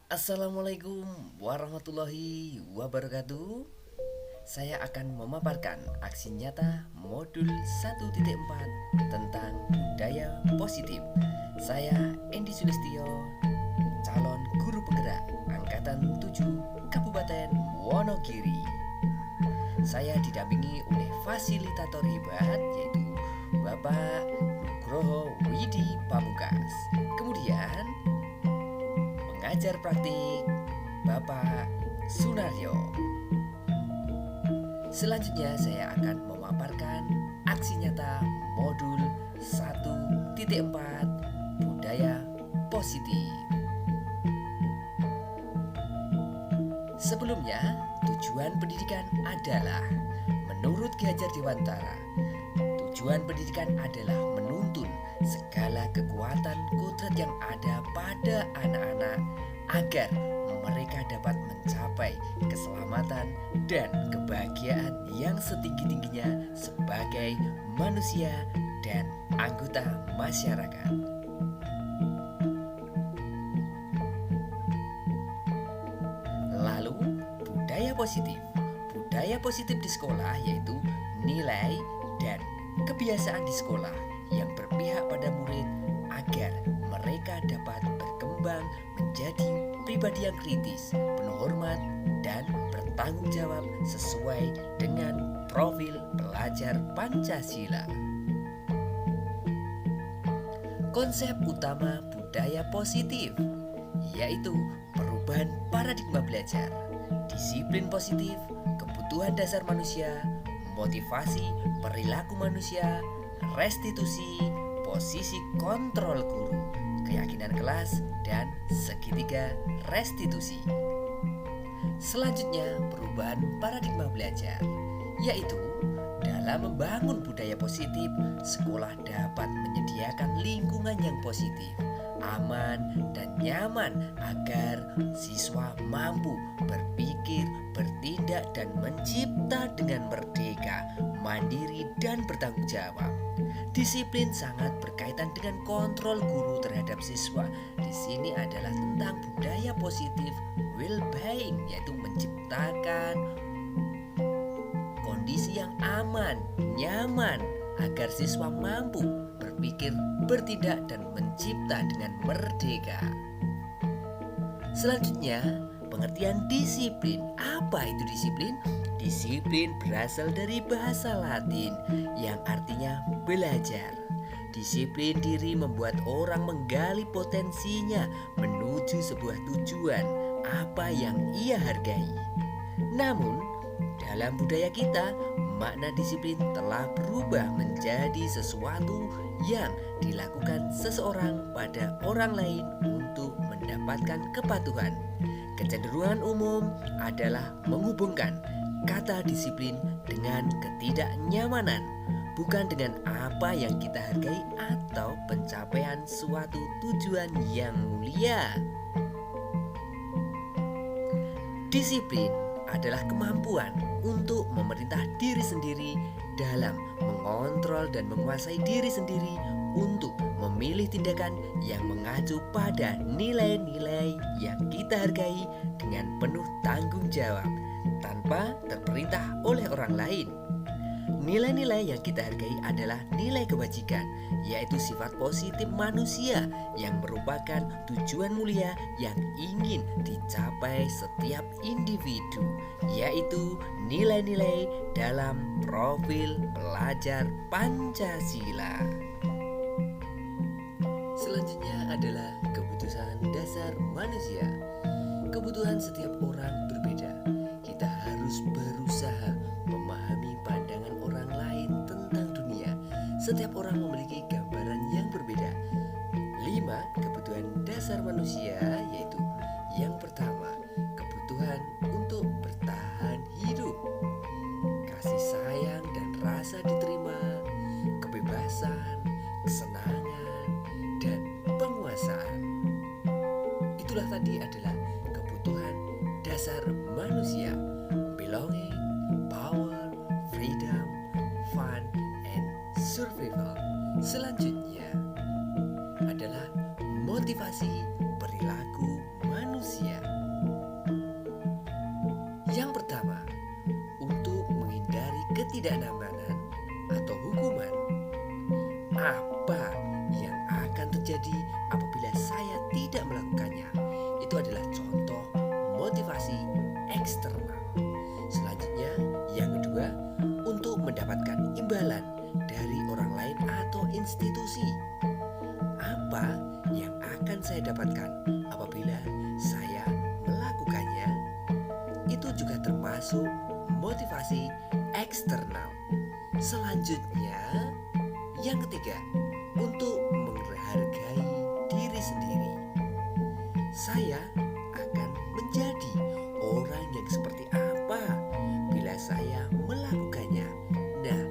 Assalamualaikum warahmatullahi wabarakatuh. Saya akan memaparkan aksi nyata modul 1.4 tentang budaya positif. Saya Endi Sulistyo, calon guru penggerak angkatan 7 Kabupaten Wonogiri. Saya didampingi oleh fasilitator hebat yaitu Bapak Nugroho Widi Pamungkas. Kemudian pengajar praktik Bapak Sunaryo. Selanjutnya saya akan memaparkan aksi nyata modul 1.4 budaya positif. Sebelumnya, tujuan pendidikan adalah menurut Ki Hajar Dewantara, tujuan pendidikan adalah menuntun segala kekuatan kodrat yang ada pada anak-anak agar mereka dapat mencapai keselamatan dan kebahagiaan yang setinggi-tingginya sebagai manusia dan anggota masyarakat. Lalu, budaya positif. Budaya positif di sekolah yaitu nilai dan kebiasaan di sekolah yang berpihak pada murid agar mereka dapat berkembang menjadi pribadi yang kritis, penuh hormat, dan bertanggung jawab sesuai dengan profil pelajar Pancasila. Konsep utama budaya positif yaitu perubahan paradigma belajar, disiplin positif, kebutuhan dasar manusia, motivasi perilaku manusia, restitusi, posisi kontrol guru, keyakinan kelas, dan segitiga restitusi. Selanjutnya, perubahan paradigma belajar, yaitu dalam membangun budaya positif, sekolah dapat menyediakan lingkungan yang positif, aman, dan nyaman agar siswa mampu berpikir, bertindak, dan mencipta dengan merdeka, mandiri, dan bertanggung jawab. Disiplin sangat berkaitan dengan kontrol guru terhadap siswa. Di sini adalah tentang budaya positif well-being, yaitu menciptakan kondisi yang aman, nyaman agar siswa mampu berpikir, bertindak, dan mencipta dengan merdeka. Selanjutnya, pengertian disiplin. Apa itu disiplin? Disiplin berasal dari bahasa Latin yang artinya belajar. Disiplin diri membuat orang menggali potensinya menuju sebuah tujuan apa yang ia hargai. Namun, dalam budaya kita, makna disiplin telah berubah menjadi sesuatu yang dilakukan seseorang pada orang lain untuk mendapatkan kepatuhan. Kecenderungan umum adalah menghubungkan kata disiplin dengan ketidaknyamanan, bukan dengan apa yang kita hargai atau pencapaian suatu tujuan yang mulia. Disiplin adalah kemampuan untuk memerintah diri sendiri dalam mengontrol dan menguasai diri sendiri untuk memilih tindakan yang mengacu pada nilai-nilai yang kita hargai dengan penuh tanggung jawab tanpa terperintah oleh orang lain. Nilai-nilai yang kita hargai adalah nilai kebajikan, yaitu sifat positif manusia yang merupakan tujuan mulia yang ingin dicapai setiap individu, yaitu nilai-nilai dalam profil pelajar Pancasila. Selanjutnya adalah kebutuhan dasar manusia. Kebutuhan setiap orang berbeda. Kita harus berusaha memahami pandangan orang lain tentang dunia. Setiap orang memiliki gambaran yang berbeda. 5 kebutuhan dasar manusia yaitu yang pertama, kebutuhan untuk bertahan hidup, kasih sayang dan rasa diterima, kebebasan, kesenangan, dan penguasaan. Itulah tadi adalah kebutuhan dasar manusia: belonging, power, freedom, fun, and survival. Selanjutnya adalah motivasi perilaku manusia. ketidaknyamanan atau hukuman. Apa yang akan terjadi apabila saya tidak melakukannya? Itu adalah contoh motivasi eksternal. Selanjutnya, yang kedua, untuk mendapatkan imbalan dari orang lain atau institusi. Apa yang akan saya dapatkan apabila saya melakukannya? Itu juga termasuk motivasi eksternal. Selanjutnya, yang ketiga, untuk menghargai diri sendiri. Saya akan menjadi orang yang seperti apa bila saya melakukannya. Nah,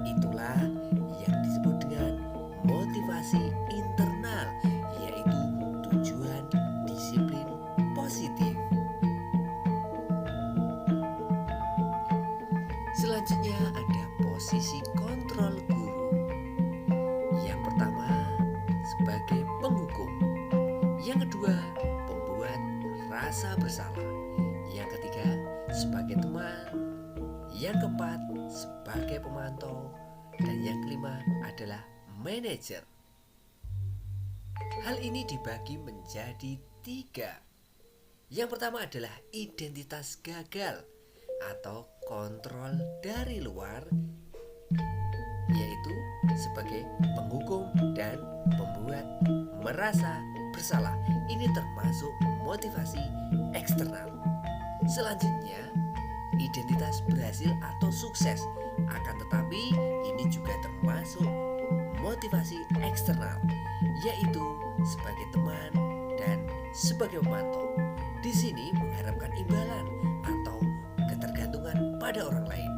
itulah yang disebut dengan motivasi internal, yaitu tujuan disiplin positif. Selanjutnya ada posisi kontrol guru. Yang pertama sebagai penghukum, yang kedua pembuat rasa bersalah, yang ketiga sebagai teman, yang keempat sebagai pemantau, dan yang kelima adalah manajer. Hal ini dibagi menjadi 3. Yang pertama adalah identitas gagal atau kontrol dari luar, yaitu sebagai penghukum dan pembuat merasa bersalah. Ini termasuk motivasi eksternal. Selanjutnya, identitas berhasil atau sukses. Akan tetapi ini juga termasuk motivasi eksternal, yaitu sebagai teman dan sebagai pemantau. Di sini mengharapkan imbalan atau ketergantungan pada orang lain.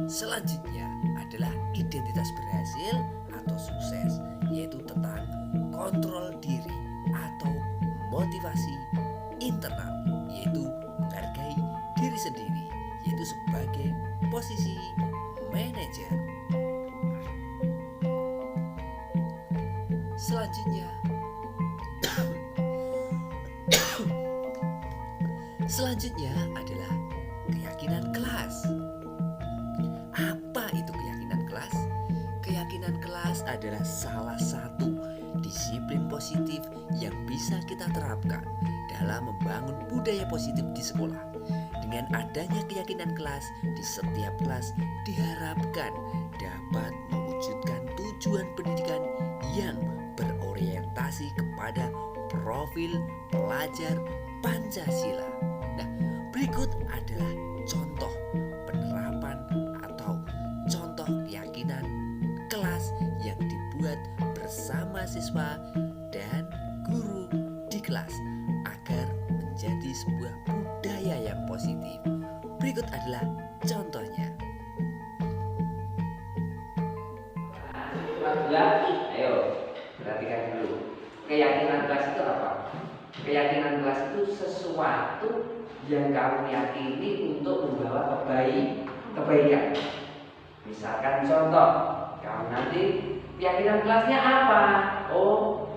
Selanjutnya adalah identitas berhasil atau sukses, yaitu tentang kontrol diri atau motivasi internal, yaitu menghargai diri sendiri, yaitu sebagai posisi manajer. Selanjutnya adalah keyakinan kelas. Apa itu keyakinan kelas? Keyakinan kelas adalah salah satu disiplin positif yang bisa kita terapkan dalam membangun budaya positif di sekolah. Dengan adanya keyakinan kelas di setiap kelas diharapkan dapat mewujudkan tujuan pendidikan yang berorientasi kepada profil pelajar Pancasila. Nah, berikut adalah contoh penerapan atau contoh keyakinan kelas yang dibuat bersama siswa dan guru di kelas agar menjadi sebuah budaya yang positif. Berikut adalah contohnya. Ayo, perhatikan dulu. Keyakinan kelas itu apa? Keyakinan kelas itu sesuatu yang kamu yakini untuk membawa kebaikan. Misalkan contoh, kamu nanti keyakinan kelasnya apa? Oh,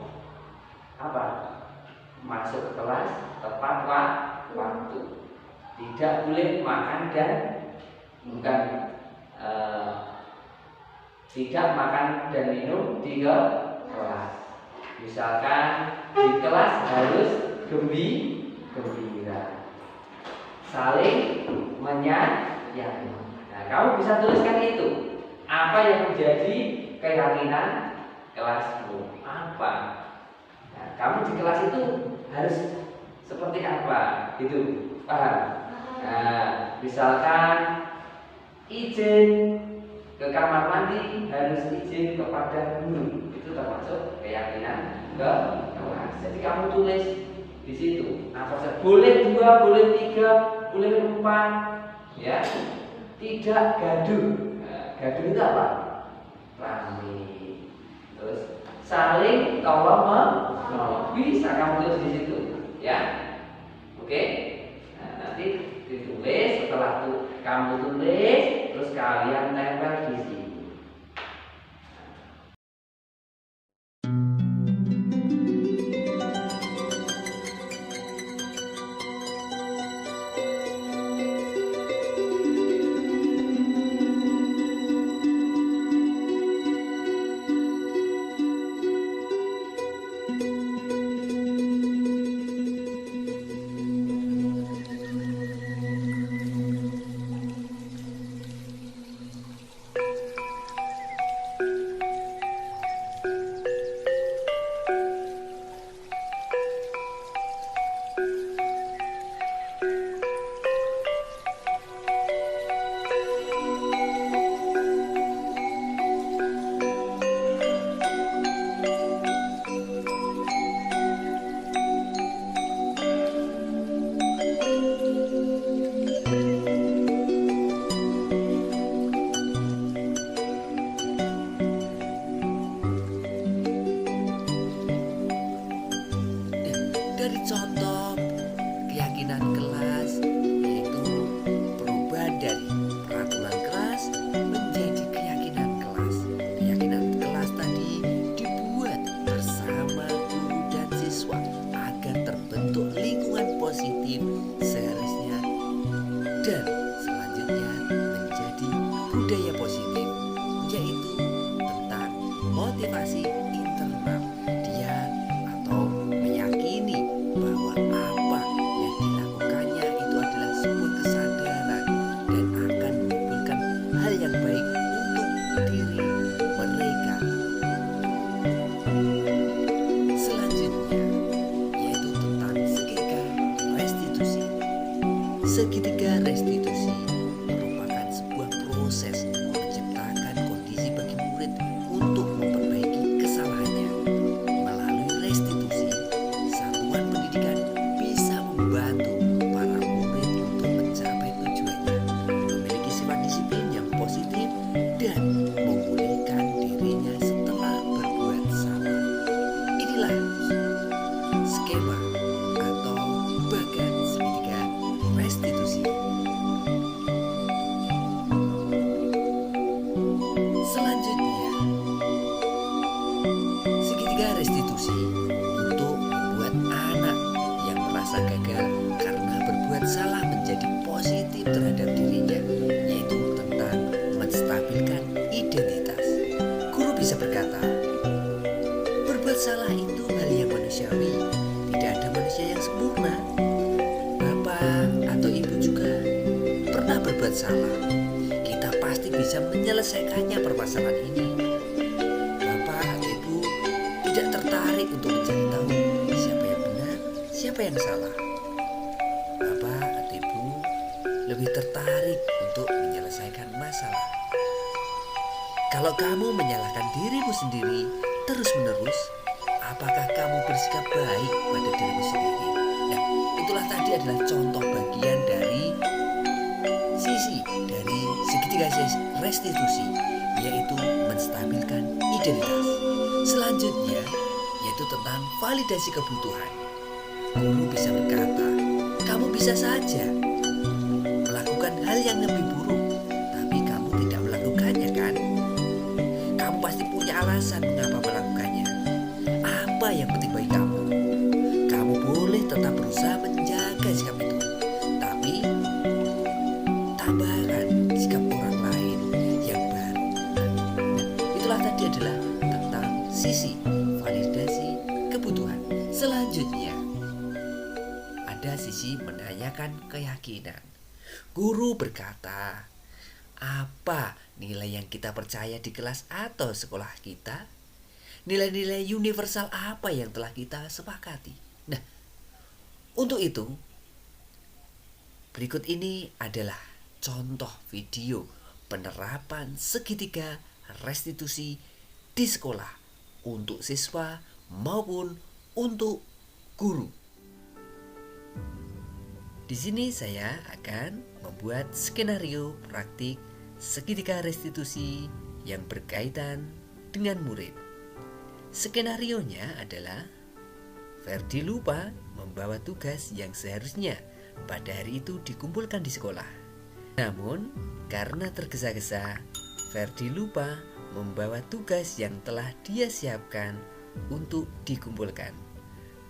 apa? Masuk ke kelas tepat waktu. Tidak boleh makan dan tidak makan dan minum di kelas. Misalkan di kelas harus gembira, saling menyayangi. Nah, kamu bisa tuliskan itu. Apa yang menjadi keyakinan kelasmu? Apa? Nah, kamu di kelas itu harus seperti apa? Gitu, paham? Nah, misalkan izin ke kamar mandi harus izin kepada guru. Itu termasuk keyakinan kelas. Jadi kamu tulis di situ. Apa saja? Boleh 2, boleh 3, boleh 4, ya. Tidak gaduh. Nah, gaduh itu apa? Rame. Terus saling tolong menolong. Bisa kamu tulis di situ, ya. Oke. Nah, nanti ditulis. Setelah itu kamu tulis, terus kalian tempel di sini. motivasi internal dia atau meyakini bahwa apa yang dilakukannya itu adalah sebuah kesadaran dan akan menimbulkan hal yang baik untuk diri mereka. Selanjutnya yaitu tentang segitiga restitusi. Segitiga restitusi merupakan sebuah proses menciptakan kondisi bagi murid untuk memperbaiki kesalahannya. Melalui restitusi, satuan pendidikan bisa membantu para murid untuk mencapai tujuannya, memiliki sifat disiplin yang positif, dan memulihkan dirinya setelah berbuat salah. Inilah skema atau bagan segitiga restitusi. Selanjutnya, segitiga restitusi untuk membuat anak yang merasa gagal karena berbuat salah menjadi positif terhadap dirinya, yaitu tentang menstabilkan identitas. Guru bisa berkata, berbuat salah itu hal yang manusiawi, tidak ada manusia yang sempurna. Bapak atau ibu juga pernah berbuat salah. Kita pasti bisa menyelesaikannya permasalahan ini. Bapak atau ibu tidak tertarik untuk mencari tahu siapa yang benar, siapa yang salah. Bapak atau ibu lebih tertarik untuk menyelesaikan masalah. Kalau kamu menyalahkan dirimu sendiri terus-menerus, apakah kamu bersikap baik pada dirimu sendiri? Nah, itulah tadi adalah contoh bagian dari sisi dari segitiga restitusi, yaitu menstabilkan identitas. Selanjutnya yaitu tentang validasi kebutuhan. Guru bisa berkata, kamu bisa saja melakukan hal yang lebih buruk, tapi kamu tidak melakukannya, kan? Kamu pasti punya alasan mengapa melakukannya. Apa yang penting bagi kamu? Kamu boleh tetap berusaha menjaga sikap itu, tapi tambahkan sikap orang lain yang baru. Itulah tadi adalah tentang sisi validasi kebutuhan. Selanjutnya ada sisi menanyakan keyakinan. Guru berkata, apa nilai yang kita percaya di kelas atau sekolah kita? Nilai-nilai universal apa yang telah kita sepakati? Nah, untuk itu berikut ini adalah contoh video penerapan segitiga restitusi di sekolah untuk siswa maupun untuk guru. Di sini saya akan membuat skenario praktik segitiga restitusi yang berkaitan dengan murid. Skenarionya adalah Ferdi lupa membawa tugas yang seharusnya pada hari itu dikumpulkan di sekolah. Namun, karena tergesa-gesa, Ferdi lupa membawa tugas yang telah dia siapkan untuk dikumpulkan.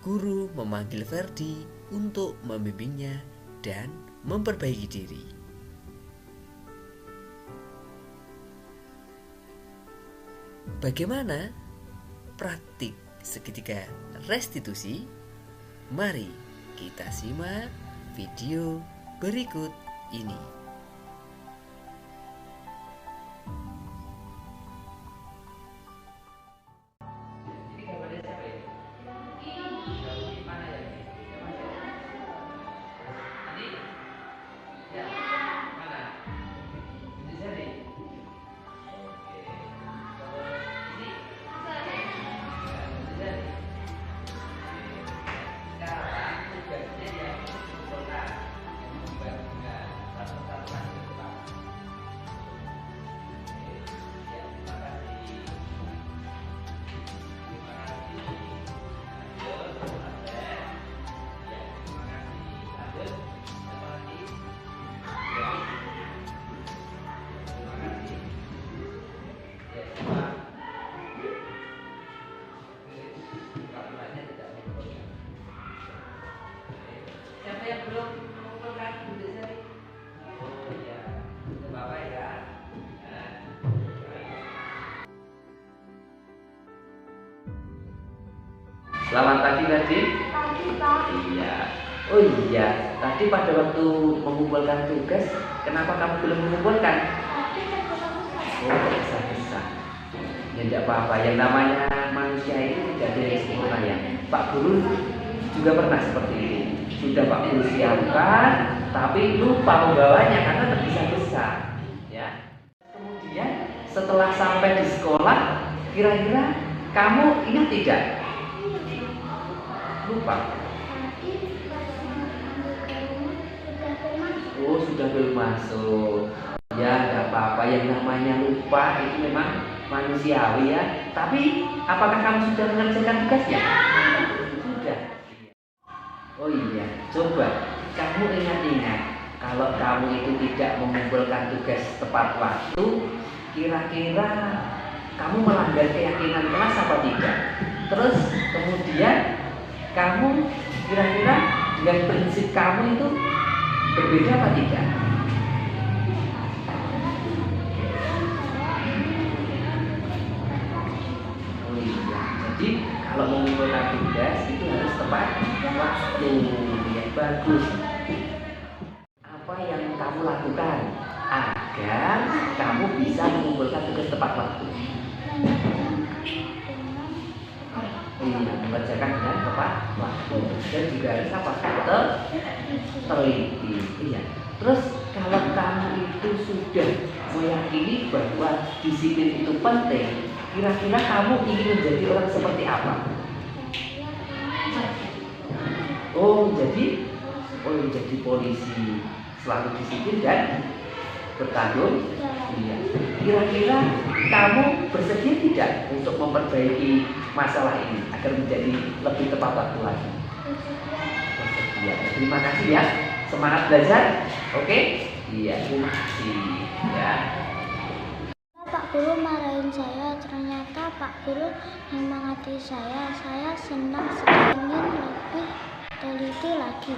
Guru memanggil Ferdi untuk membimbingnya dan memperbaiki diri. Bagaimana praktik segitiga restitusi? Mari kita simak video berikut ini. Sekarang tugasnya dia mengumpulkan Selamat pagi, Radin. Pagi, Pak. Iya. Oh iya, tadi pada waktu mengumpulkan tugas, kenapa kamu belum mengumpulkan? Tadi tergesa-gesa. Oh, tergesa-gesa. Ya tidak apa-apa, yang namanya manusia itu tidak ada yang sempurna ya. Pak Guru juga pernah seperti ini. Sudah Pak Guru siapkan, tapi lupa membawanya karena tergesa-gesa. Ya. Kemudian setelah sampai di sekolah, kira-kira kamu ingat tidak? Lupa. Tadi pas ambil ke rumah sudah masuk. Oh, sudah belum masuk. Ya, nggak apa-apa. Yang namanya lupa itu memang manusiawi ya. Tapi, apakah kamu sudah mengerjakan tugasnya? Sudah. Oh iya, coba kamu ingat-ingat. Kalau kamu itu tidak mengumpulkan tugas tepat waktu, kira-kira kamu melanggar keyakinan kelas apa tidak? Terus kemudian kamu kira-kira dengan prinsip kamu itu berbeda apa tidak? Oh iya, jadi kalau mengumpulkan tugas itu harus tepat waktu. Ya bagus. Apa yang kamu lakukan agar kamu bisa mengumpulkan tugas tepat waktu? Iya, mengerjakan dengan tepat waktu dan juga harus apa? Teliti. Iya. Terus kalau kamu itu sudah meyakini bahwa disiplin itu penting, kira-kira kamu ingin menjadi orang seperti apa? Menjadi polisi, selalu disiplin dan bertanggung. Iya. Kira-kira kamu bersedia tidak untuk memperbaiki masalah ini agar menjadi lebih tepat waktu lagi? Bersedia. Terima kasih ya. Semangat belajar. Oke? Iya, terima kasih ya. Pak Guru marahin saya, ternyata Pak Guru menyemangati saya. Saya senang sekali, ingin lebih teliti lagi.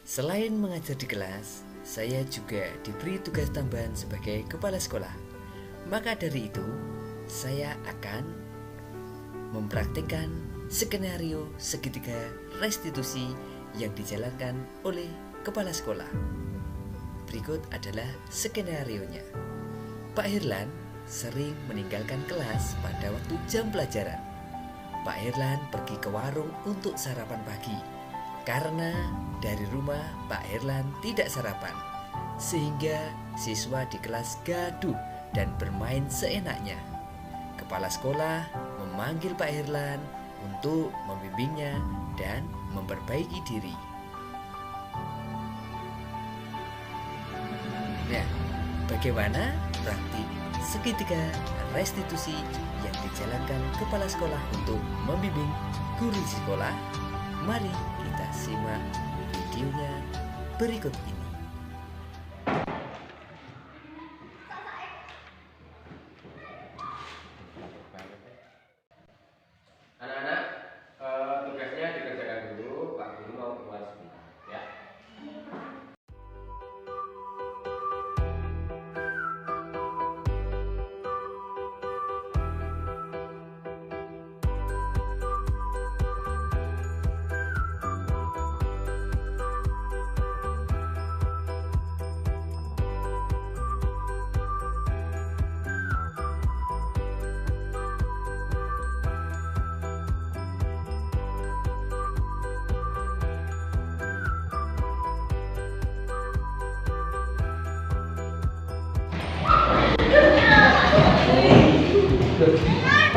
Selain mengajar di kelas, saya juga diberi tugas tambahan sebagai kepala sekolah. Maka dari itu, saya akan mempraktikkan skenario segitiga restitusi yang dijalankan oleh kepala sekolah. Berikut adalah skenarionya. Pak Herlan sering meninggalkan kelas pada waktu jam pelajaran. Pak Herlan pergi ke warung untuk sarapan pagi. Karena dari rumah Pak Herlan tidak sarapan, sehingga siswa di kelas gaduh dan bermain seenaknya. Kepala sekolah memanggil Pak Herlan untuk membimbingnya dan memperbaiki diri. Nah, bagaimana praktik segitiga restitusi yang dijalankan kepala sekolah untuk membimbing guru di sekolah? Mari kita simak videonya berikut ini. Anak-anak, tugasnya dikerjakan dulu. Pak Guru mau keluar sebentar ya.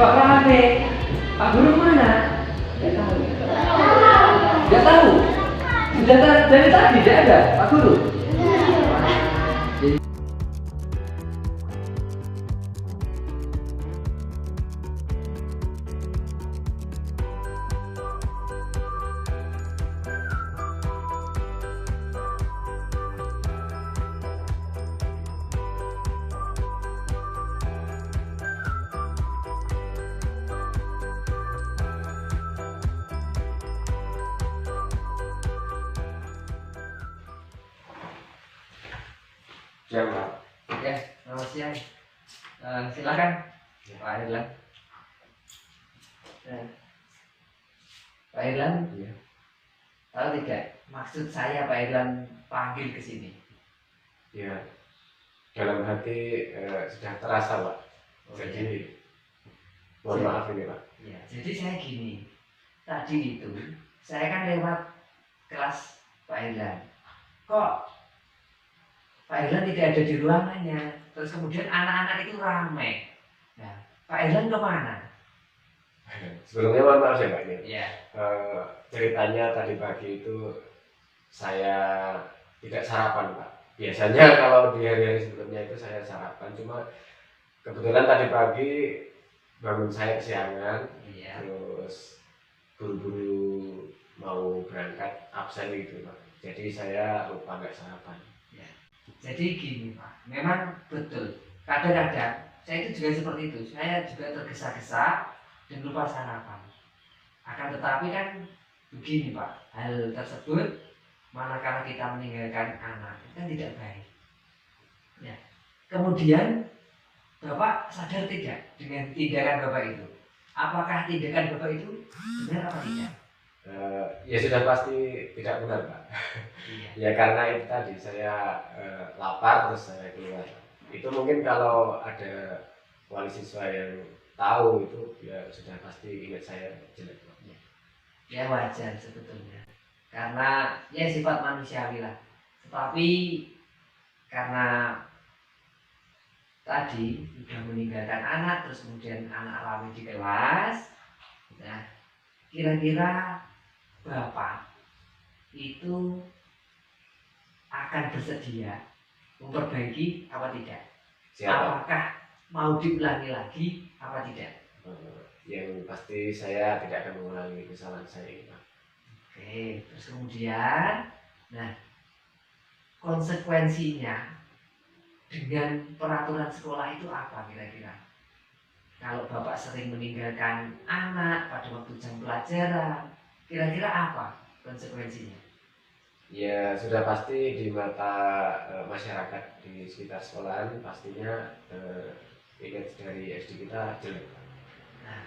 Kok rame? Pak Guru mana? Tidak tahu. Tidak tahu. Sudah dari tadi tidak ada Pak Guru. Siap, Pak. Ya, selamat siang. Silakan, Pak Herlan. Nah, Pak Irlan, Iya. tahu tidak maksud saya Pak Irlan panggil ke sini? Ya, dalam hati sudah terasa Pak. Oh, Jadi mohon maaf ini Pak. Ya, jadi saya gini, tadi itu saya kan lewat kelas Pak Irlan. Kok Pak Irlan tidak ada di ruangannya? Terus kemudian anak-anak itu ramai. Nah, Pak Irlan kemana? Sebelumnya mohon maaf ya Pak ini. Ya. Ceritanya tadi pagi itu saya tidak sarapan Pak. Biasanya kalau di hari-hari sebelumnya itu saya sarapan, cuma kebetulan tadi pagi bangun saya kesiangan, Iya. terus buru-buru mau berangkat absen gitu Pak. Jadi saya lupa nggak sarapan. Jadi gini Pak, memang betul. Kadang-kadang saya itu juga seperti itu. Saya juga tergesa-gesa dan lupa sarapan. Akan tetapi kan begini Pak, hal tersebut manakala kita meninggalkan anak itu kan tidak baik. Ya. Kemudian Bapak sadar tidak dengan tindakan Bapak itu? Apakah tindakan Bapak itu benar apa tidak? Ya sudah pasti tidak benar Pak. Iya. Ya karena itu tadi saya lapar terus saya keluar. Itu mungkin kalau ada wali siswa yang tahu itu ya sudah pasti ingat saya jelek Pak. Ya wajar sebetulnya. Karena ya sifat manusiawi lah. Tetapi karena tadi sudah meninggalkan anak terus kemudian anak ramai di kelas. Nah, kira-kira Bapak itu akan bersedia memperbaiki apa tidak? Siapa? Apakah mau diulangi lagi apa tidak? Yang pasti saya tidak akan mengulangi kesalahan saya ini Pak. Oke, terus kemudian, nah konsekuensinya dengan peraturan sekolah itu apa kira-kira? Kalau Bapak sering meninggalkan anak pada waktu jam pelajaran, kira-kira apa konsekuensinya? Ya sudah pasti di mata masyarakat di sekitar sekolahan pastinya image dari SD kita jelek. Nah,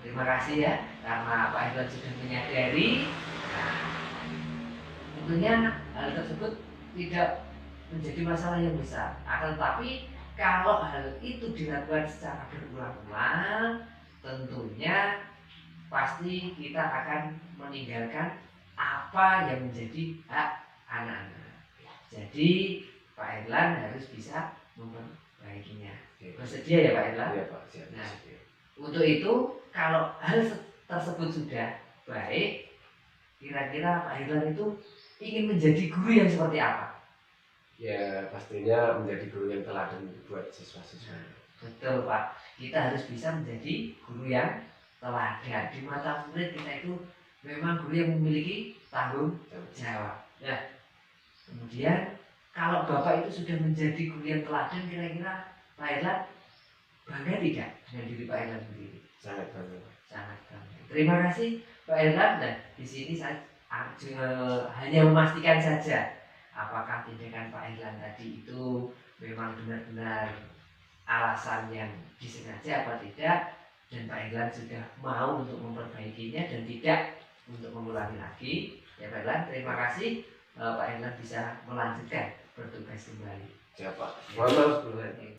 terima kasih ya karena Pak Irwan sudah menyadari. Nah, tentunya hal tersebut tidak menjadi masalah yang besar. Akan tetapi kalau hal itu dilakukan secara berulang-ulang, tentunya pasti kita akan meninggalkan apa yang menjadi hak anak-anak. Jadi Pak Irlan harus bisa memperbaikinya. Bersedia ya Pak Irlan? Iya Pak, siap. Nah, untuk itu kalau hal tersebut sudah baik, kira-kira Pak Irlan itu ingin menjadi guru yang seperti apa? Ya pastinya menjadi guru yang teladan buat siswa-siswa. Betul Pak, kita harus bisa menjadi guru yang teladan. Di mata murid kita itu memang guru yang memiliki tanggung jawab. Nah, kemudian kalau Bapak itu sudah menjadi guru yang teladan, kira-kira Pak Irlan bangga tidak dengan diri Pak Irlan sendiri? Sangat bangga. Sangat bangga. Terima kasih Pak Irlan. Dan di sini saya hanya memastikan saja apakah tindakan Pak Irlan tadi itu memang benar-benar alasan yang disengaja apa tidak, dan Pak Irlan sudah mau untuk memperbaikinya dan tidak untuk mengulangi lagi. Ya Pak Irlan, terima kasih. Pak Irlan bisa melanjutkan bertugas kembali. Siapa? Mohon maaf sebelumnya.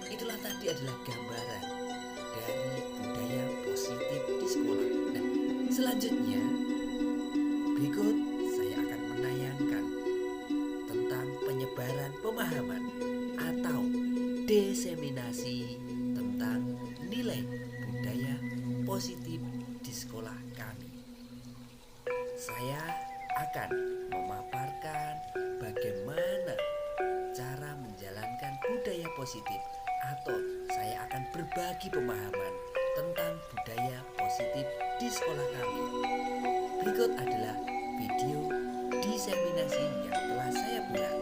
Itulah tadi adalah gambaran dari budaya positif di sekolah. Nah, selanjutnya berikut saya akan menayangkan tentang penyebaran pemahaman atau diseminasi tentang nilai budaya positif di sekolah kami. Saya akan memaparkan bagaimana cara menjalankan budaya positif, atau saya akan berbagi pemahaman tentang budaya positif di sekolah kami. Berikut adalah video diseminasi yang telah saya buat.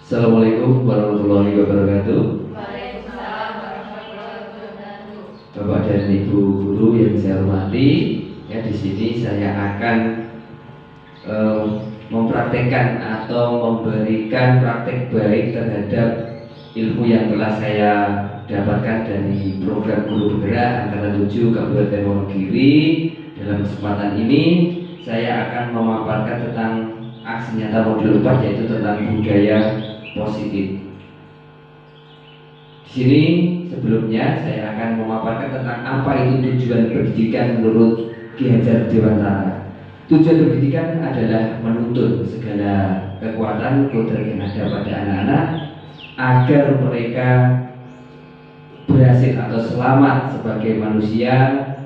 Assalamualaikum warahmatullahi wabarakatuh. Waalaikumsalam warahmatullahi wabarakatuh. Bapak dan Ibu guru yang saya hormati, ya, Ya, di sini saya akan mempraktekkan atau memberikan praktek baik terhadap ilmu yang telah saya dapatkan dari program Guru Bergerak Angkatan 7 Kabupaten Wonogiri. Dalam kesempatan ini saya akan memaparkan tentang aksi nyata modul 4, yaitu tentang budaya positif. Di sini sebelumnya saya akan memaparkan tentang apa itu tujuan pendidikan menurut Ki Hajar Dewantara. Tujuan pendidikan adalah menuntun segala kekuatan kodrat yang ada pada anak-anak agar mereka berhasil atau selamat sebagai manusia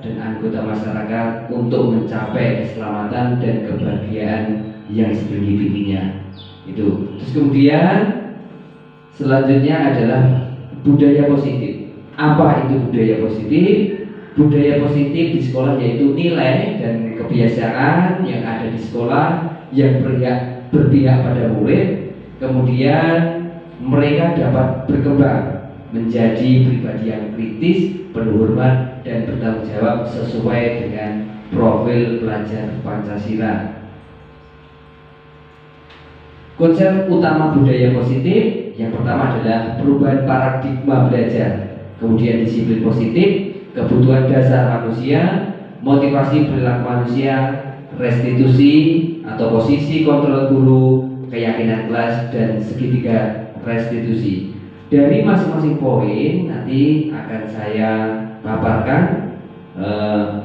dan anggota masyarakat untuk mencapai keselamatan dan kebahagiaan yang setinggi-tingginya. Itu. Terus kemudian selanjutnya adalah budaya positif. Apa itu budaya positif? Budaya positif di sekolah yaitu nilai dan kebiasaan yang ada di sekolah yang berpihak pada murid, kemudian mereka dapat berkembang menjadi pribadi yang kritis, penuh hormat, dan bertanggung jawab sesuai dengan profil pelajar Pancasila. Konsep utama budaya positif yang pertama adalah perubahan paradigma belajar, kemudian disiplin positif, kebutuhan dasar manusia, motivasi perilaku manusia, restitusi atau posisi kontrol guru, keyakinan kelas, dan segitiga restitusi. Dari masing-masing poin nanti akan saya paparkan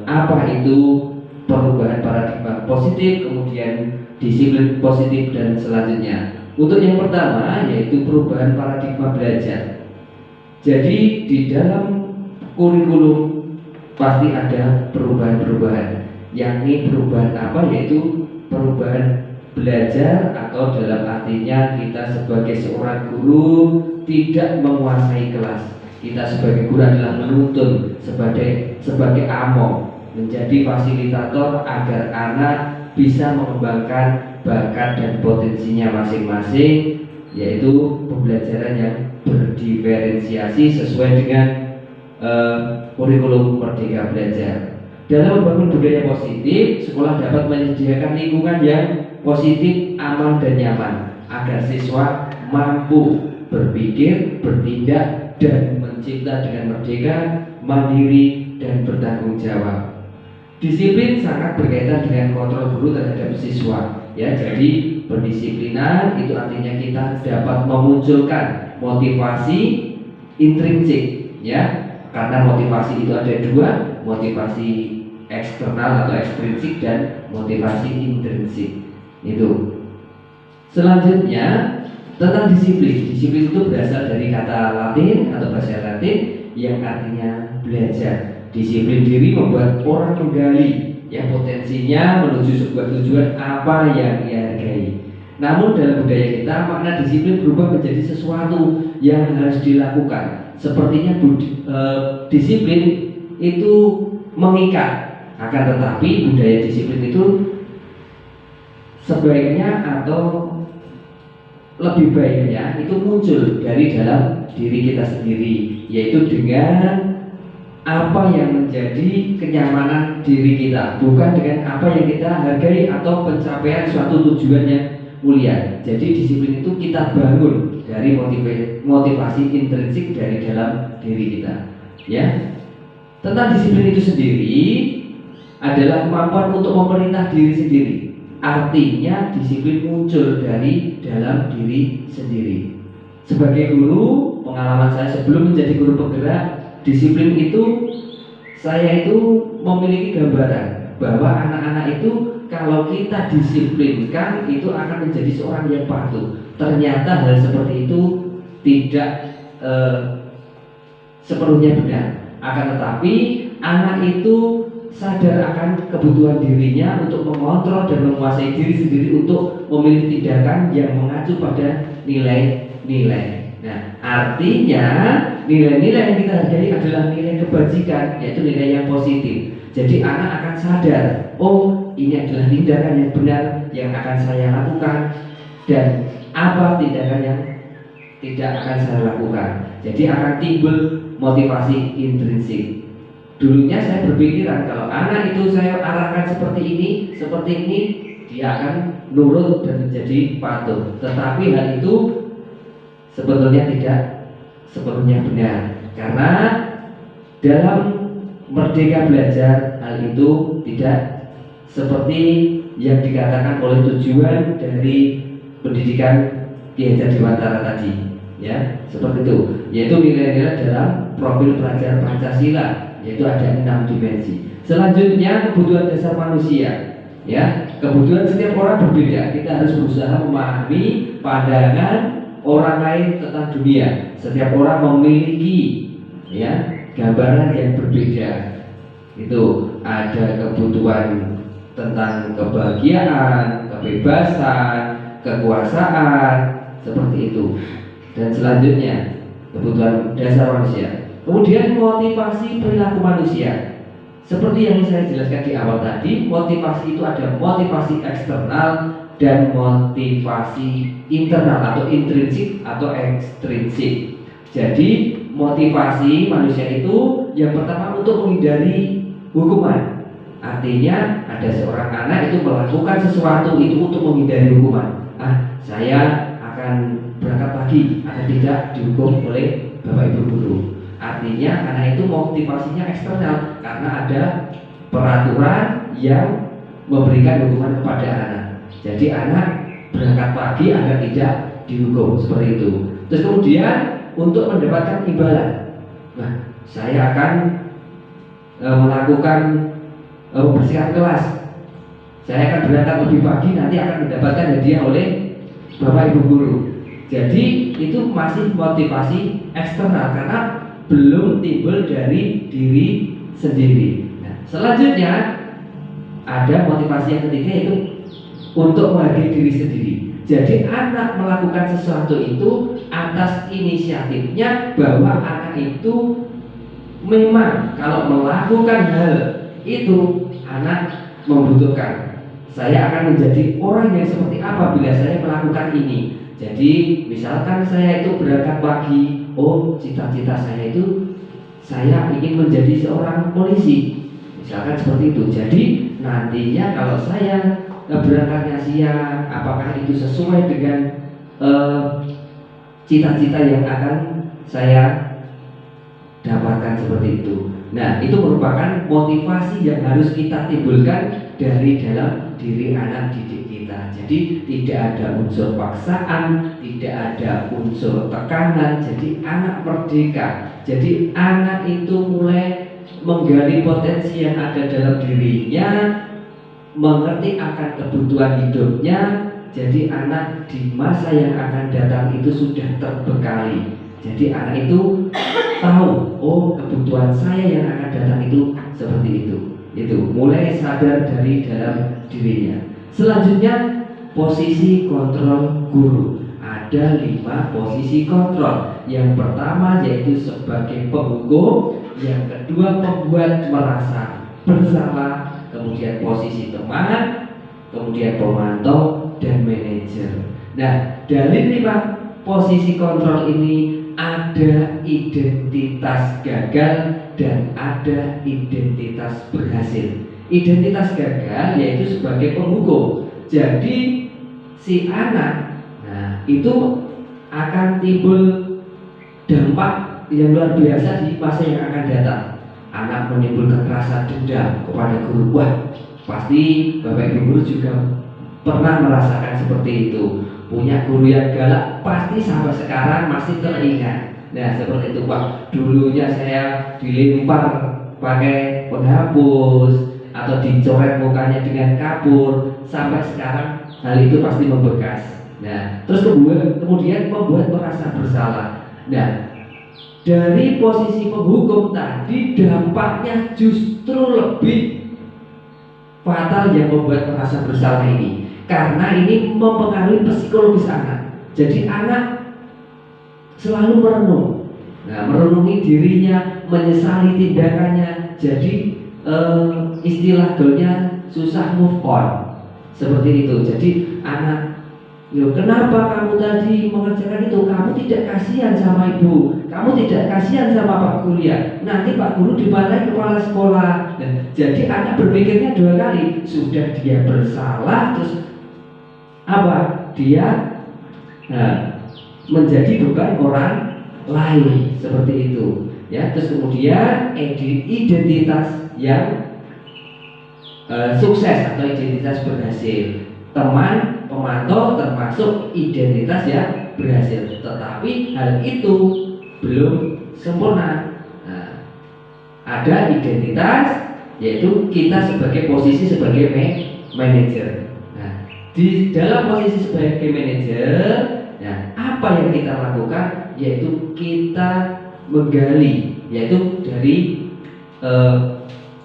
apa itu perubahan paradigma positif, kemudian disiplin positif, dan selanjutnya. Untuk yang pertama yaitu perubahan paradigma belajar. Jadi di dalam kurikulum pasti ada perubahan-perubahan. Yakni perubahan apa? Yaitu perubahan belajar, atau dalam artinya kita sebagai seorang guru tidak menguasai kelas. Kita sebagai guru adalah menuntun sebagai among, menjadi fasilitator agar anak bisa mengembangkan bakat dan potensinya masing-masing, yaitu pembelajaran yang berdiferensiasi sesuai dengan kurikulum Merdeka Belajar. Dalam membangun budaya positif, sekolah dapat menyediakan lingkungan yang positif, aman, dan nyaman agar siswa mampu berpikir, bertindak, dan mencipta dengan merdeka, mandiri, dan bertanggung jawab. Disiplin sangat berkaitan dengan kontrol guru terhadap siswa. Ya, jadi pendisiplinan itu artinya kita dapat memunculkan motivasi intrinsik, ya. Karena motivasi itu ada dua, motivasi eksternal atau ekstrinsik dan motivasi intrinsik. Itu. Selanjutnya tentang disiplin. Disiplin itu berasal dari kata Latin atau bahasa Latin yang artinya belajar. Disiplin diri membuat orang menggali ya potensinya menuju sebuah tujuan apa yang ia hargai. Namun dalam budaya kita makna disiplin berubah menjadi sesuatu yang harus dilakukan. Sepertinya disiplin itu mengikat. Akan tetapi budaya disiplin itu sebaiknya atau lebih baiknya itu muncul dari dalam diri kita sendiri, yaitu dengan apa yang menjadi kenyamanan diri kita, bukan dengan apa yang kita hargai atau pencapaian suatu tujuan yang mulia. Jadi disiplin itu kita bangun dari motivasi intrinsik dari dalam diri kita. Ya, tentang disiplin itu sendiri adalah kemampuan untuk memerintah diri sendiri. Artinya disiplin muncul dari dalam diri sendiri. Sebagai guru, pengalaman saya sebelum menjadi guru penggerak, disiplin itu saya itu memiliki gambaran bahwa anak-anak itu kalau kita disiplinkan itu akan menjadi seorang yang patuh. Ternyata hal seperti itu tidak sepenuhnya benar. Akan tetapi anak itu sadar akan kebutuhan dirinya untuk mengontrol dan menguasai diri sendiri untuk memilih tindakan yang mengacu pada nilai-nilai. Nah, artinya nilai-nilai yang kita hargai adalah nilai kebajikan, yaitu nilai yang positif. Jadi anak akan sadar, oh ini adalah tindakan yang benar yang akan saya lakukan, dan apa tindakan yang tidak akan saya lakukan. Jadi akan timbul motivasi intrinsik. Dulunya saya berpikiran kalau anak itu saya arahkan seperti ini, dia akan nurut dan menjadi patuh. Tetapi hal itu sebetulnya tidak sepenuhnya benar, karena dalam merdeka belajar hal itu tidak seperti yang dikatakan oleh tujuan dari pendidikan Ki Hajar Dewantara tadi, ya, seperti itu, yaitu nilai-nilai dalam profil pelajar Pancasila, yaitu ada 6 dimensi. Selanjutnya kebutuhan dasar manusia, ya, kebutuhan setiap orang berbeda. Kita harus berusaha memahami pandangan orang lain tentang dunia. Setiap orang memiliki, ya, gambaran yang berbeda. Itu ada kebutuhan tentang kebahagiaan, kebebasan, kekuasaan, seperti itu. Dan selanjutnya kebutuhan dasar manusia. Kemudian motivasi perilaku manusia. Seperti yang saya jelaskan di awal tadi, motivasi itu ada motivasi eksternal dan motivasi internal atau intrinsik atau ekstrinsik. Jadi motivasi manusia itu yang pertama untuk menghindari hukuman. Artinya ada seorang anak itu melakukan sesuatu itu untuk menghindari hukuman. Saya akan berangkat pagi agar tidak dihukum oleh Bapak Ibu guru. Artinya anak itu motivasinya eksternal karena ada peraturan yang memberikan hukuman kepada anak. Jadi anak berangkat pagi agar tidak dihukum, seperti itu. Terus kemudian untuk mendapatkan imbalan, saya akan melakukan membersihkan kelas. Saya akan berangkat lebih pagi, nanti akan mendapatkan hadiah oleh Bapak Ibu guru. Jadi itu masih motivasi eksternal karena belum timbul dari diri sendiri. Selanjutnya ada motivasi yang ketiga, yaitu untuk menghargai diri sendiri. Jadi anak melakukan sesuatu itu atas inisiatifnya, bahwa anak itu memang kalau melakukan hal itu anak membutuhkan. Saya akan menjadi orang yang seperti apa bila saya melakukan ini. Jadi misalkan saya itu berangkat pagi, cita-cita saya itu saya ingin menjadi seorang polisi, misalkan seperti itu. Jadi nantinya kalau saya berangkatnya siang, apakah itu sesuai dengan cita-cita yang akan saya dapatkan, seperti itu. Nah, itu merupakan motivasi yang harus kita timbulkan dari dalam diri anak didik kita. Jadi tidak ada unsur paksaan, tidak ada unsur tekanan. Jadi anak merdeka. Jadi anak itu mulai menggali potensi yang ada dalam dirinya, mengerti akan kebutuhan hidupnya. Jadi anak di masa yang akan datang itu sudah terbekali. Jadi anak itu tahu, kebutuhan saya yang akan datang itu seperti itu. Itu mulai sadar dari dalam dirinya. Selanjutnya posisi kontrol guru. Ada 5 posisi kontrol. Yang pertama yaitu sebagai penghukum, yang kedua pembuat merasa bersalah, kemudian posisi teman, kemudian pemantau dan manajer. Nah, dari 5 posisi kontrol ini ada identitas gagal dan ada identitas berhasil. Identitas gagal yaitu sebagai penghukum. Jadi si anak, itu akan timbul dampak yang luar biasa di masa yang akan datang. Anak menimbulkan rasa dendam kepada guru. Pasti Bapak Ibu guru juga pernah merasakan seperti itu. Punya guru yang galak, pasti sampai sekarang masih teringat. Nah, seperti itu, dulunya saya dilempar pakai penghapus atau dicoret mukanya dengan kapur, sampai sekarang hal itu pasti membekas. Nah, terus kemudian membuat merasa bersalah. Nah, dari posisi penghukum tadi dampaknya justru lebih fatal yang membuat merasa bersalah ini, karena ini mempengaruhi psikologis anak. Jadi anak selalu merenung, merenungi dirinya, menyesali tindakannya. Jadi istilah gaulnya susah move on, seperti itu. Jadi anak Loh, kenapa kamu tadi mengerjakan itu? Kamu tidak kasihan sama ibu, kamu tidak kasihan sama Pak Guru ya? Nanti Pak Guru dimarahin kepala sekolah. Nah, jadi anak berpikirnya dua kali. Sudah dia bersalah, terus apa? Dia menjadi beban orang lain seperti itu. Ya, terus kemudian identitas yang sukses atau identitas berhasil. Teman, pemantau termasuk identitas yang berhasil. Tetapi hal itu belum sempurna. Nah, ada identitas, yaitu kita sebagai posisi sebagai manajer. Nah, di dalam posisi sebagai manajer, nah, apa yang kita lakukan? Yaitu kita menggali, yaitu dari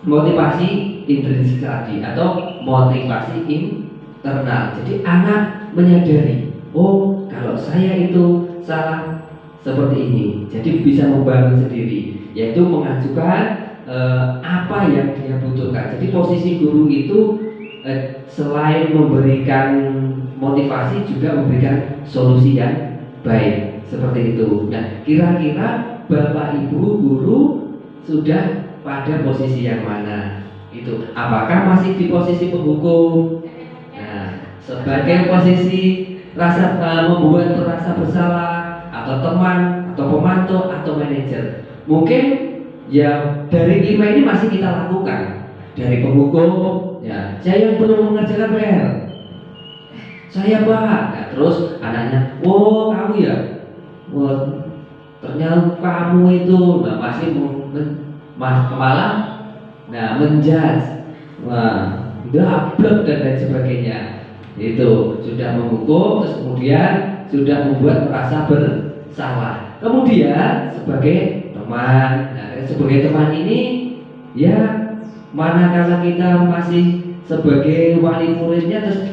motivasi intrinsik tadi atau motivasi internal. Jadi anak menyadari, oh kalau saya itu salah seperti ini, jadi bisa membangun sendiri, yaitu mengajukan apa yang dia butuhkan. Jadi posisi guru itu selain memberikan motivasi juga memberikan solusi yang baik seperti itu. Nah, kira-kira Bapak Ibu guru sudah pada posisi yang mana? Itu apakah masih di posisi penghukum? Nah, sebagai posisi rasa membuat merasa bersalah, atau teman, atau pemantau, atau manajer. Mungkin ya dari 5 ini masih kita lakukan. Dari penghukum, ya saya belum mengerjakan PR. Saya Pak. Nah, terus anaknya, oh kamu ya, oh, ternyata kamu itu, nah masih malah menjudge, gablek dan lain sebagainya. Itu sudah menghukum, terus kemudian sudah membuat merasa bersalah. Kemudian sebagai teman, nah, sebagai teman ini ya manakala kita masih sebagai wali muridnya, terus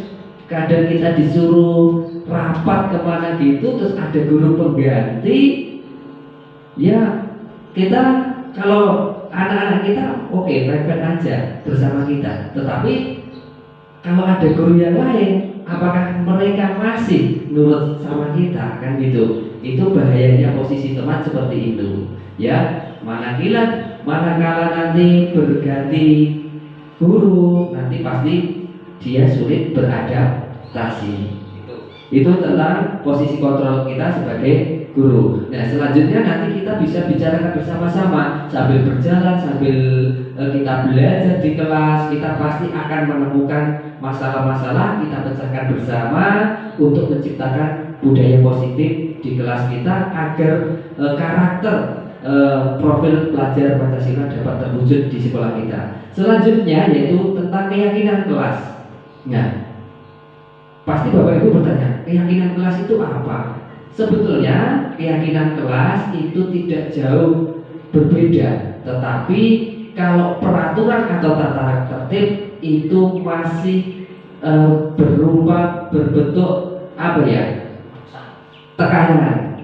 kadang kita disuruh rapat kemana gitu, terus ada guru pengganti, ya kita kalau anak-anak kita oke, baik-baik aja bersama kita. Tetapi kalau ada guru yang lain, apakah mereka masih nurut sama kita? Kan gitu. Itu bahayanya posisi teman seperti itu. Ya, manakala nanti berganti guru, nanti pasti dia sulit beradaptasi. Itu tentang posisi kontrol kita sebagai guru. Nah, selanjutnya nanti kita bisa bicarakan bersama-sama sambil berjalan, sambil kita belajar di kelas. Kita pasti akan menemukan masalah-masalah, kita pecahkan bersama untuk menciptakan budaya positif di kelas kita agar karakter profil pelajar Pancasila dapat terwujud di sekolah kita. Selanjutnya yaitu tentang keyakinan kelas. Nah, pasti Bapak Ibu bertanya, keyakinan kelas itu apa? Sebetulnya keyakinan kelas itu tidak jauh berbeda, tetapi kalau peraturan atau tata tertib itu masih berbentuk apa ya? Tekanan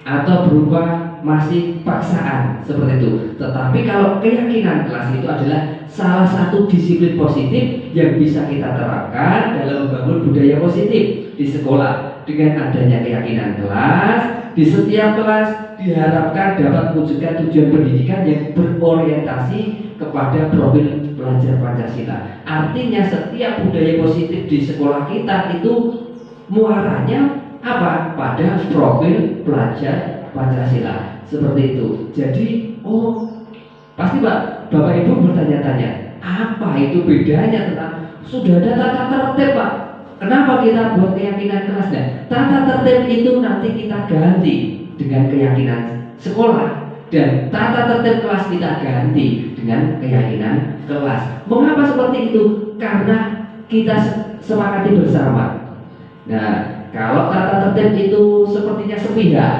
atau berupa masih paksaan seperti itu. Tetapi kalau keyakinan kelas itu adalah salah satu disiplin positif yang bisa kita terapkan dalam membangun budaya positif di sekolah. Dengan adanya keyakinan kelas, di setiap kelas diharapkan dapat mewujudkan tujuan pendidikan yang berorientasi kepada profil pelajar Pancasila. Artinya setiap budaya positif di sekolah kita itu muaranya apa? Pada profil pelajar Pancasila. Seperti itu. Jadi, pasti Bapak Ibu bertanya-tanya, apa itu bedanya tentang sudah ada tata tertib Pak? Kenapa kita buat keyakinan kelasnya? Tata tertib itu nanti kita ganti dengan keyakinan sekolah, dan tata tertib kelas kita ganti dengan keyakinan kelas. Mengapa seperti itu? Karena kita sepakati bersama. Nah, kalau tata tertib itu sepertinya sepihak,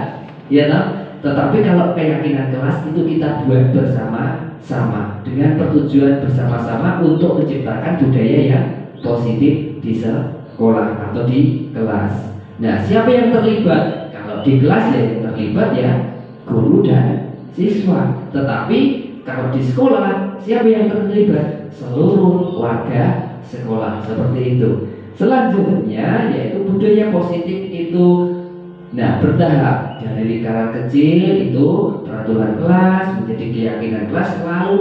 ya toh? Tetapi kalau keyakinan kelas itu kita buat bersama-sama dengan pertujuan bersama-sama untuk menciptakan budaya yang positif di sekolah atau di kelas. Nah, siapa yang terlibat? Kalau di kelas ya yang terlibat ya guru dan siswa. Tetapi kalau di sekolah siapa yang terlibat? Seluruh warga sekolah. Seperti itu. Selanjutnya yaitu budaya positif itu bertahap dari lingkaran kecil itu peraturan kelas menjadi keyakinan kelas, lalu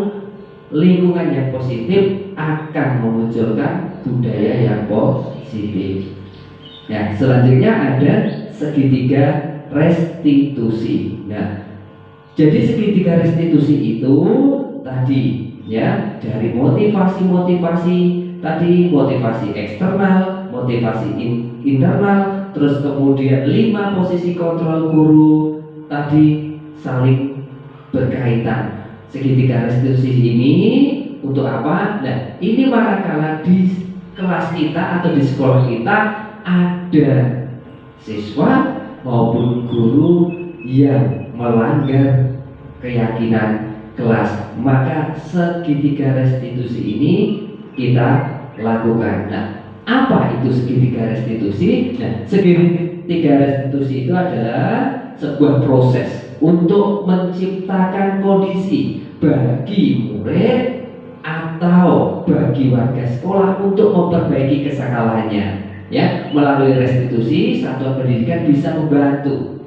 lingkungan yang positif akan memunculkan budaya yang positif. Nah, selanjutnya ada segitiga restitusi. Nah, jadi segitiga restitusi itu tadi ya, dari motivasi tadi, motivasi eksternal, motivasi internal, terus kemudian 5 posisi kontrol guru tadi saling berkaitan. Segitiga restitusi ini untuk apa? Nah, ini manakala di kelas kita atau di sekolah kita ada siswa maupun guru yang melanggar keyakinan kelas, maka segitiga restitusi ini kita lakukan. Nah, apa itu segitiga restitusi? Nah, segitiga restitusi itu adalah sebuah proses untuk menciptakan kondisi bagi murid atau bagi warga sekolah untuk memperbaiki kesalahannya. Ya, melalui restitusi satuan pendidikan bisa membantu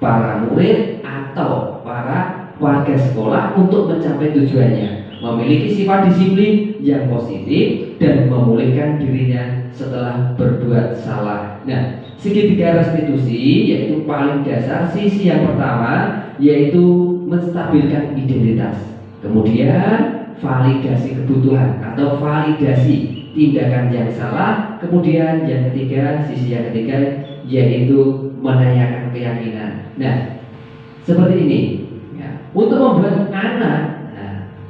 para murid atau para warga sekolah untuk mencapai tujuannya, memiliki sifat disiplin yang positif dan memulihkan dirinya setelah berbuat salah. Nah, segitiga restitusi yaitu paling dasar, sisi yang pertama yaitu menstabilkan identitas, kemudian validasi kebutuhan atau validasi tindakan yang salah, kemudian yang ketiga, sisi yang ketiga yaitu menanyakan keyakinan. Nah, seperti ini ya. Untuk membuat anak,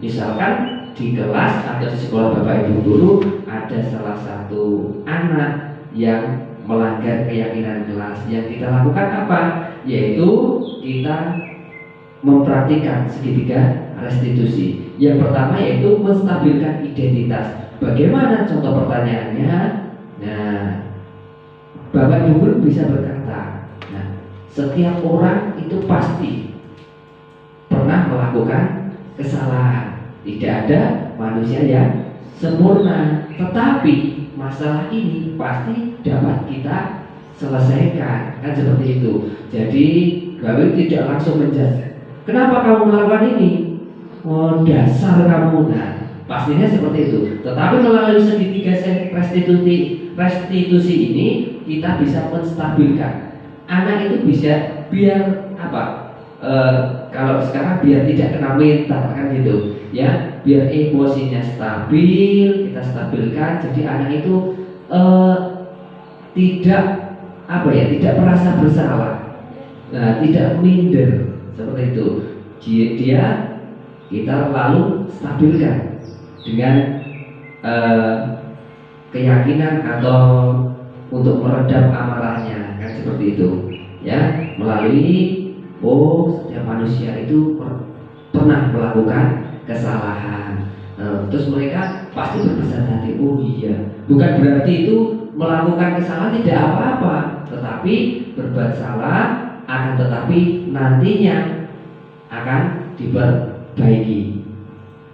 misalkan di kelas atau di sekolah Bapak Ibu guru ada salah satu anak yang melanggar keyakinan kelas, yang kita lakukan apa? Yaitu kita mempraktikkan segitiga restitusi. Yang pertama yaitu menstabilkan identitas. Bagaimana contoh pertanyaannya? Nah, Bapak Ibu guru bisa berkata, setiap orang itu pasti pernah melakukan kesalahan. Tidak ada manusia yang sempurna, tetapi masalah ini pasti dapat kita selesaikan, kan seperti itu. Jadi Bapak tidak langsung menjudge. Kenapa kamu melakukan ini? Oh, dasar kamu. Nah, pastinya seperti itu. Tetapi melalui segitiga restitusi ini kita bisa menstabilkan anak itu, bisa biar apa? Kalau sekarang biar tidak kena mental kan gitu ya, biar emosinya stabil, kita stabilkan. Jadi anak itu tidak apa ya, tidak merasa bersalah, tidak minder seperti itu. Dia kita lalu stabilkan dengan keyakinan atau untuk meredam amarahnya, kan seperti itu ya, melalui setiap manusia itu pernah melakukan kesalahan. Terus mereka pasti berbesar hati, oh iya, bukan berarti itu melakukan kesalahan tidak apa-apa, tetapi berbuat salah akan tetapi nantinya akan diperbaiki.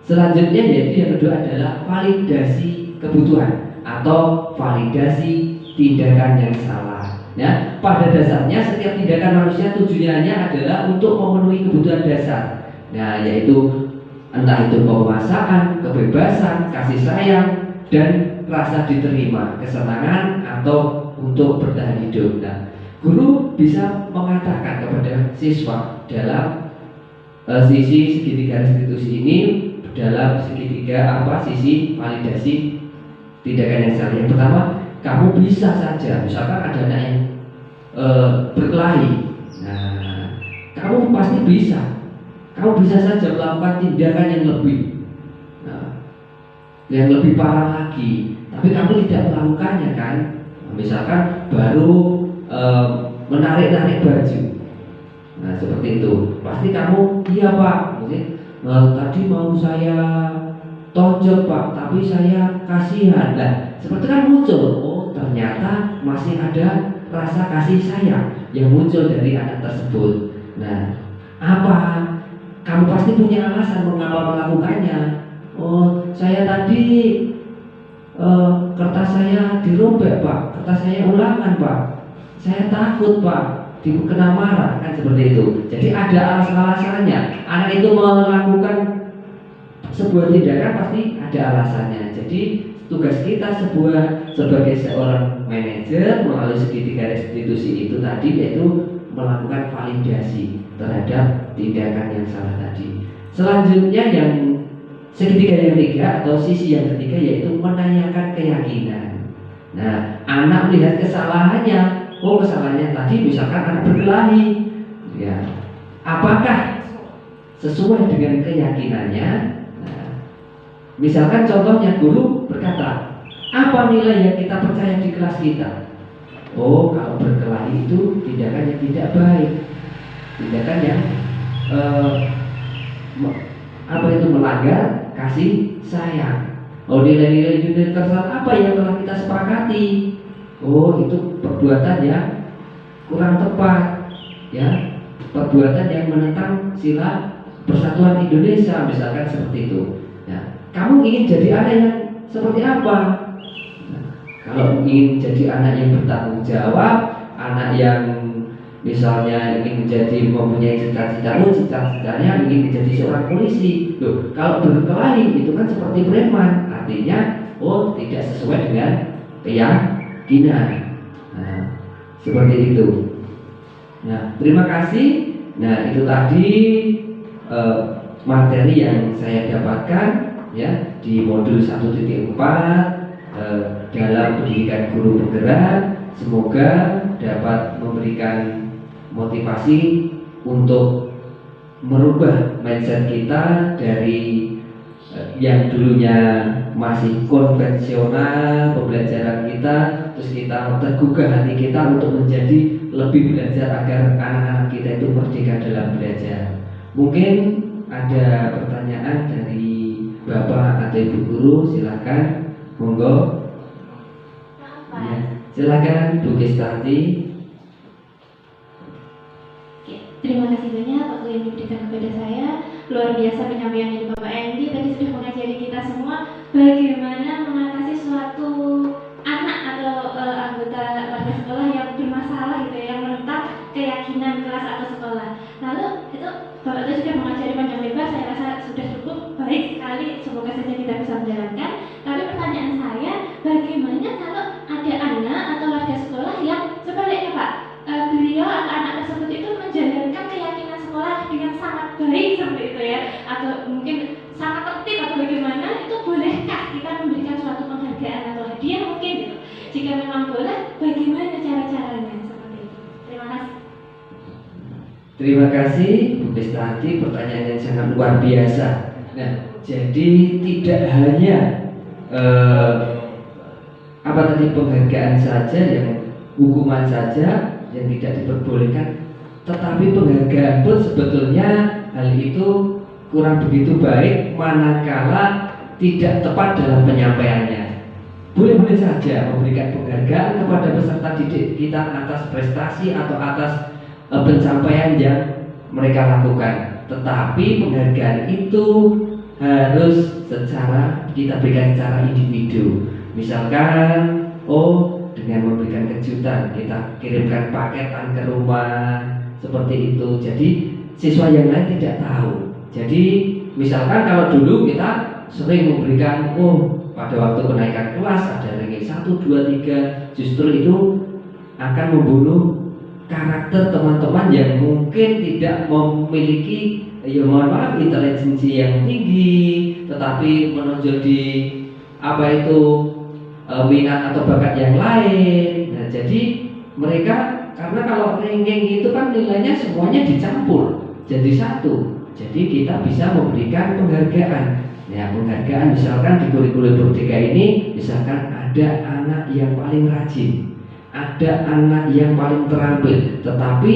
Selanjutnya yaitu yang kedua adalah validasi kebutuhan atau validasi tindakan yang salah. Ya, pada dasarnya setiap tindakan manusia tujuannya adalah untuk memenuhi kebutuhan dasar. Nah, yaitu entah itu penguasaan, kebebasan, kasih sayang, dan rasa diterima, kesenangan atau untuk bertahan hidup. Nah, guru bisa mengatakan kepada siswa dalam sisi segitiga restitusi ini, dalam segitiga sisi validasi tindakan yang salah. Yang pertama, kamu bisa saja, misalkan ada anak yang berkelahi, nah kamu pasti bisa, kamu bisa saja melakukan tindakan yang lebih parah lagi, tapi kamu tidak melakukannya kan. Misalkan baru menarik-narik baju, nah seperti itu, pasti kamu iya pak, mungkin tadi mau saya tonjok pak, tapi saya kasihan. Nah seperti kan muncul, oh ternyata masih ada rasa kasih sayang yang muncul dari anak tersebut. Nah, apa? Kamu pasti punya alasan mengapa melakukannya. Oh, saya tadi kertas saya dirobek Pak, kertas saya ulangan Pak, saya takut Pak, kena marah, kan seperti itu. Jadi ada alasan-alasannya. Anak itu melakukan sebuah tindakan pasti ada alasannya. Jadi tugas kita sebagai seorang manajer melalui segitiga restitusi itu tadi, yaitu melakukan validasi terhadap tindakan yang salah tadi. Selanjutnya yang segitiga yang ketiga atau sisi yang ketiga yaitu menanyakan keyakinan. Nah, anak melihat kesalahannya, kesalahannya tadi misalkan anak berkelahi, ya, apakah sesuai dengan keyakinannya? Nah, misalkan contohnya guru berkata, apa nilai yang kita percaya di kelas kita? Oh, kalau berkelahi itu tindakan yang tidak baik, tindakan yang melanggar kasih sayang. Oh, nilai-nilai universal apa yang telah kita sepakati? Oh, itu perbuatan yang kurang tepat, ya, perbuatan yang menentang sila persatuan Indonesia, misalkan seperti itu. Ya, kamu ingin jadi anak yang seperti apa? Nah, kalau ingin jadi anak yang bertanggung jawab, anak yang misalnya ingin mempunyai cita-citanya ingin menjadi seorang polisi. Loh, kalau berkelahi itu kan seperti preman, artinya tidak sesuai dengan keyakinan. Nah, seperti itu. Nah, terima kasih. Nah, itu tadi materi yang saya dapatkan ya di modul 1.4 dalam pendidikan guru penggerak. Semoga dapat memberikan motivasi untuk merubah mindset kita dari yang dulunya masih konvensional pembelajaran kita, terus kita tergugah hati kita untuk menjadi lebih belajar agar anak-anak kita itu merdeka dalam belajar. Mungkin ada pertanyaan dari Bapak atau Ibu guru, silakan, monggo. Ya, silakan Bu Kestati. Terima kasih banyak waktu yang diberikan kepada saya. Luar biasa penyampaian dari Bapak Endi. Tadi sudah mengajari kita semua bagaimana mengatasi suatu anak atau anggota warga sekolah yang bermasalah gitu ya, yang menentang keyakinan kelas atau sekolah. Lalu itu Bapak tadi sudah mengajari panjang lebar, saya rasa sudah cukup baik sekali. Semoga saja kita bisa menjalankan. Tapi pertanyaan saya, bagaimana kalau ada anak atau warga sekolah yang sebaliknya Pak, beliau atau anak tersebut itu menjalankan keyakinan sekolah dengan sangat baik seperti itu ya, atau mungkin sangat tertib atau bagaimana, itu bolehkah kita memberikan suatu penghargaan atau hadiah mungkin gitu? Jika memang boleh, bagaimana cara-caranya seperti itu? Terima kasih. Terima kasih Bu Kestati, pertanyaan yang sangat luar biasa. Nah, jadi tidak hanya penghargaan saja, yang hukuman saja yang tidak diperbolehkan, tetapi penghargaan pun sebetulnya hal itu kurang begitu baik manakala tidak tepat dalam penyampaiannya. Boleh-boleh saja memberikan penghargaan kepada peserta didik kita atas prestasi atau atas pencapaian yang mereka lakukan, tetapi penghargaan itu harus kita berikan secara individu. Misalkan dengan memberikan kejutan, kita kirimkan paketan ke rumah seperti itu. Jadi siswa yang lain tidak tahu. Jadi misalkan kalau dulu kita sering memberikan pada waktu kenaikan kelas ada ranking 1, 2, 3, justru itu akan membunuh karakter teman-teman yang mungkin tidak memiliki intelijensi yang tinggi, tetapi menonjol di minat atau bakat yang lain. Nah, jadi mereka, karena kalau ranking itu kan nilainya semuanya dicampur jadi satu, jadi kita bisa memberikan penghargaan. Ya, penghargaan misalkan di kurikulum Merdeka ini, misalkan ada anak yang paling rajin, ada anak yang paling terampil, tetapi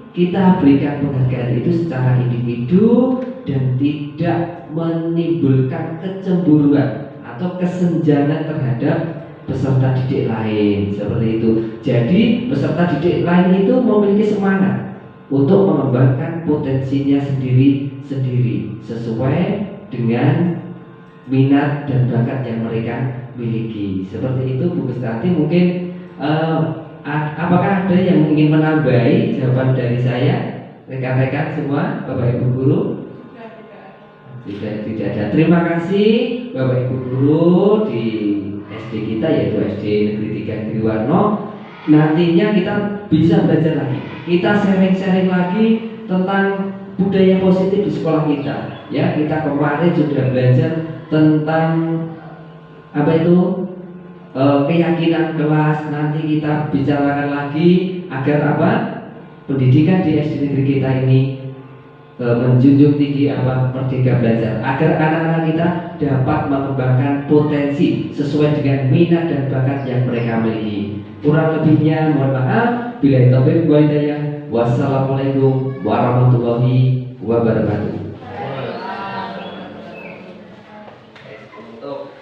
kita berikan penghargaan itu secara individu dan tidak menimbulkan kecemburuan atau kesenjangan terhadap peserta didik lain, seperti itu. Jadi peserta didik lain itu memiliki semangat untuk mengembangkan potensinya sendiri-sendiri sesuai dengan minat dan bakat yang mereka miliki. Seperti itu Bu Gustiati. Mungkin apakah ada yang ingin menambahi jawaban dari saya, rekan-rekan semua, Bapak Ibu Guru? Tidak ada. Terima kasih Bapak Ibu Guru di SD kita, yaitu SD Negeri 3 Triwarno. Nantinya kita bisa belajar lagi, kita sharing-sharing lagi tentang budaya positif di sekolah kita. Ya, kita kemarin sudah belajar tentang apa itu keyakinan kelas. Nanti kita bicarakan lagi agar apa, pendidikan di SD negeri kita ini menjunjung tinggi apa, merdeka belajar, agar anak-anak kita dapat mengembangkan potensi sesuai dengan minat dan bakat yang mereka miliki. Kurang lebihnya mohon maaf. Billahi taufiq wal hidayah. Wassalamualaikum warahmatullahi wabarakatuh. Untuk